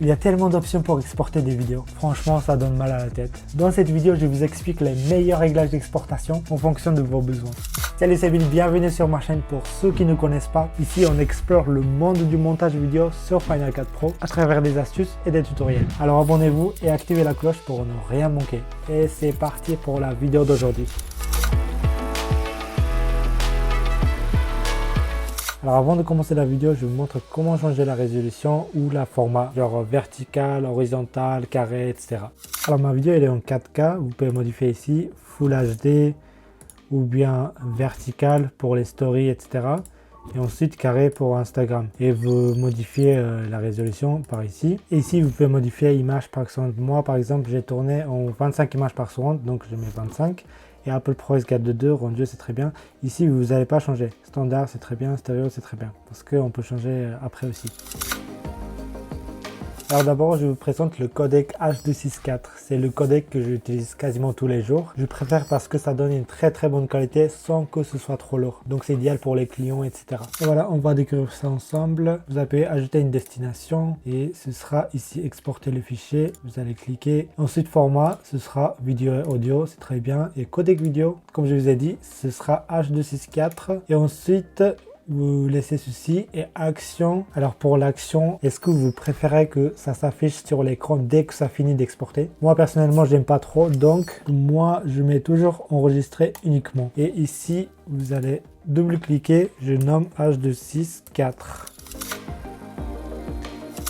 Il y a tellement d'options pour exporter des vidéos. Franchement, ça donne mal à la tête. Dans cette vidéo, je vous explique les meilleurs réglages d'exportation en fonction de vos besoins. Salut, c'est Bill, bienvenue sur ma chaîne pour ceux qui ne connaissent pas. Ici, on explore le monde du montage vidéo sur Final Cut Pro à travers des astuces et des tutoriels. Alors abonnez-vous et activez la cloche pour ne rien manquer. Et c'est parti pour la vidéo d'aujourd'hui. Alors avant de commencer la vidéo, je vous montre comment changer la résolution ou la format, genre vertical, horizontal, carré, etc. Alors ma vidéo elle est en 4K, vous pouvez modifier ici Full HD ou bien vertical pour les stories, etc. Et ensuite carré pour Instagram. Et vous modifiez la résolution par ici. Et ici vous pouvez modifier image par seconde. Moi par exemple j'ai tourné en 25 images par seconde, donc je mets 25. Et Apple ProRes 4.2, rendu c'est très bien. Ici vous n'allez pas changer. Standard c'est très bien, stéréo c'est très bien. Parce qu'on peut changer après aussi. Alors d'abord je vous présente le codec H.264. C'est le codec que j'utilise quasiment tous les jours. Je préfère parce que ça donne une très bonne qualité sans que ce soit trop lourd. Donc c'est idéal pour les clients, etc. Et voilà, on va découvrir ça ensemble. Vous appuyez ajouter une destination et ce sera ici exporter le fichier. Vous allez cliquer. Ensuite format, ce sera vidéo et audio, c'est très bien. Et codec vidéo, comme je vous ai dit, ce sera H.264. Et ensuite vous laissez ceci et action. Alors pour l'action, est-ce que vous préférez que ça s'affiche sur l'écran dès que ça finit d'exporter? Moi personnellement j'aime pas trop, donc moi je mets toujours enregistrer uniquement. Et ici vous allez double-cliquer, je nomme H.264.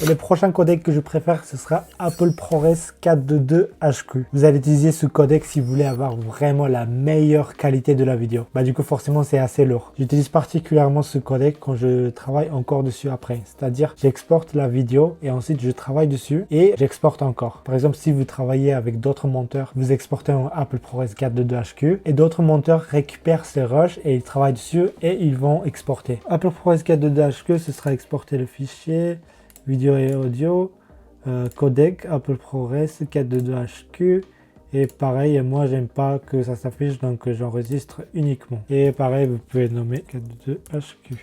Et le prochain codec que je préfère, ce sera Apple ProRes 4.2 HQ. Vous allez utiliser ce codec si vous voulez avoir vraiment la meilleure qualité de la vidéo. Du coup, forcément, c'est assez lourd. J'utilise particulièrement ce codec quand je travaille encore dessus après. C'est-à-dire, j'exporte la vidéo et ensuite je travaille dessus et j'exporte encore. Par exemple, si vous travaillez avec d'autres monteurs, vous exportez en Apple ProRes 4.2 HQ et d'autres monteurs récupèrent ces rushs et ils travaillent dessus et ils vont exporter. Apple ProRes 4.2 HQ, ce sera exporter le fichier vidéo et audio, codec Apple ProRes 4.2 HQ. Et pareil, moi j'aime pas que ça s'affiche, donc j'enregistre uniquement. Et pareil, vous pouvez nommer 4.2 HQ.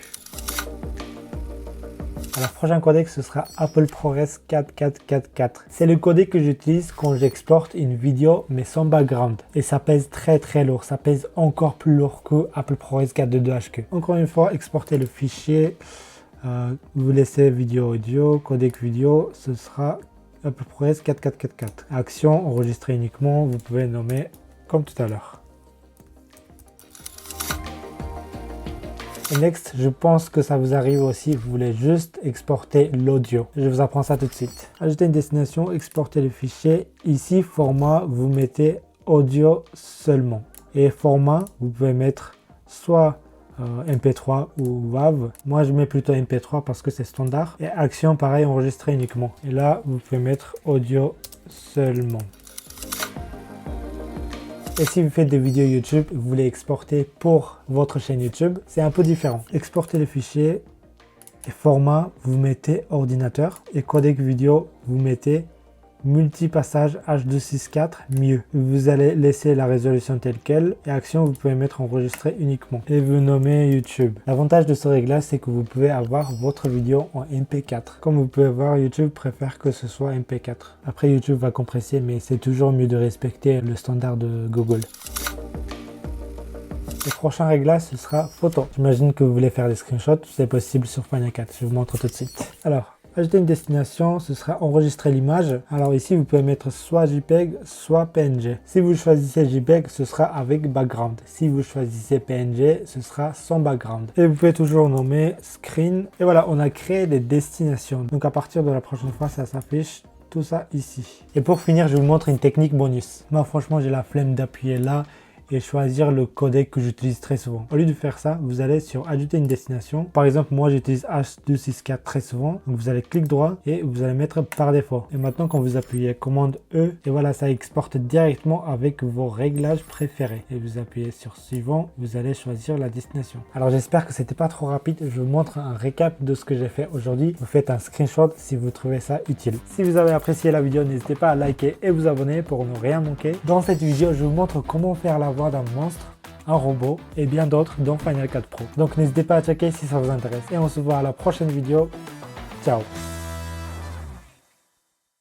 Alors prochain codec, ce sera Apple ProRes 4.4.4.4. C'est le codec que j'utilise quand j'exporte une vidéo mais sans background. Et ça pèse très lourd, ça pèse encore plus lourd que Apple ProRes 4.2 HQ. Encore une fois, exporter le fichier. Vous laissez vidéo audio, codec vidéo, ce sera Apple ProRes 4.4.4.4. Action, enregistrer uniquement, vous pouvez nommer comme tout à l'heure. Et next, je pense que ça vous arrive aussi, vous voulez juste exporter l'audio. Je vous apprends ça tout de suite. Ajouter une destination, exporter le fichier. Ici, format, vous mettez audio seulement. Et format, vous pouvez mettre soit MP3 ou WAV. Moi je mets plutôt MP3 parce que c'est standard. Et action pareil, enregistrer uniquement. Et là vous pouvez mettre audio seulement. Et si vous faites des vidéos YouTube, vous voulez exporter pour votre chaîne YouTube, c'est un peu différent. Exportez le fichier et format, vous mettez ordinateur et codec vidéo, vous mettez multipassage H.264 mieux. Vous allez laisser la résolution telle quelle et action vous pouvez mettre enregistrer uniquement et vous nommez YouTube. L'avantage de ce réglage c'est que vous pouvez avoir votre vidéo en MP4. Comme vous pouvez voir, YouTube préfère que ce soit MP4. Après YouTube va compresser, mais c'est toujours mieux de respecter le standard de Google. Le prochain réglage ce sera photo. J'imagine que vous voulez faire des screenshots, c'est possible sur Final Cut. Je vous montre tout de suite. Alors ajouter une destination, ce sera enregistrer l'image. Alors ici, vous pouvez mettre soit JPEG, soit PNG. Si vous choisissez JPEG, ce sera avec background. Si vous choisissez PNG, ce sera sans background. Et vous pouvez toujours nommer screen. Et voilà, on a créé des destinations. Donc à partir de la prochaine fois, ça s'affiche tout ça ici. Et pour finir, je vous montre une technique bonus. Moi, franchement, j'ai la flemme d'appuyer là et choisir le codec que j'utilise très souvent. Au lieu de faire ça, vous allez sur ajouter une destination. Par exemple, moi j'utilise H.264 très souvent. Donc vous allez clic droit et vous allez mettre par défaut. Et maintenant quand vous appuyez commande E, et voilà, ça exporte directement avec vos réglages préférés. Et vous appuyez sur suivant, vous allez choisir la destination. Alors j'espère que c'était pas trop rapide. Je vous montre un récap de ce que j'ai fait aujourd'hui. Vous faites un screenshot si vous trouvez ça utile. Si vous avez apprécié la vidéo, n'hésitez pas à liker et vous abonner pour ne rien manquer. Dans cette vidéo, je vous montre comment faire la voix d'un monstre, un robot et bien d'autres dans Final Cut Pro. Donc n'hésitez pas à checker si ça vous intéresse. Et on se voit à la prochaine vidéo. Ciao!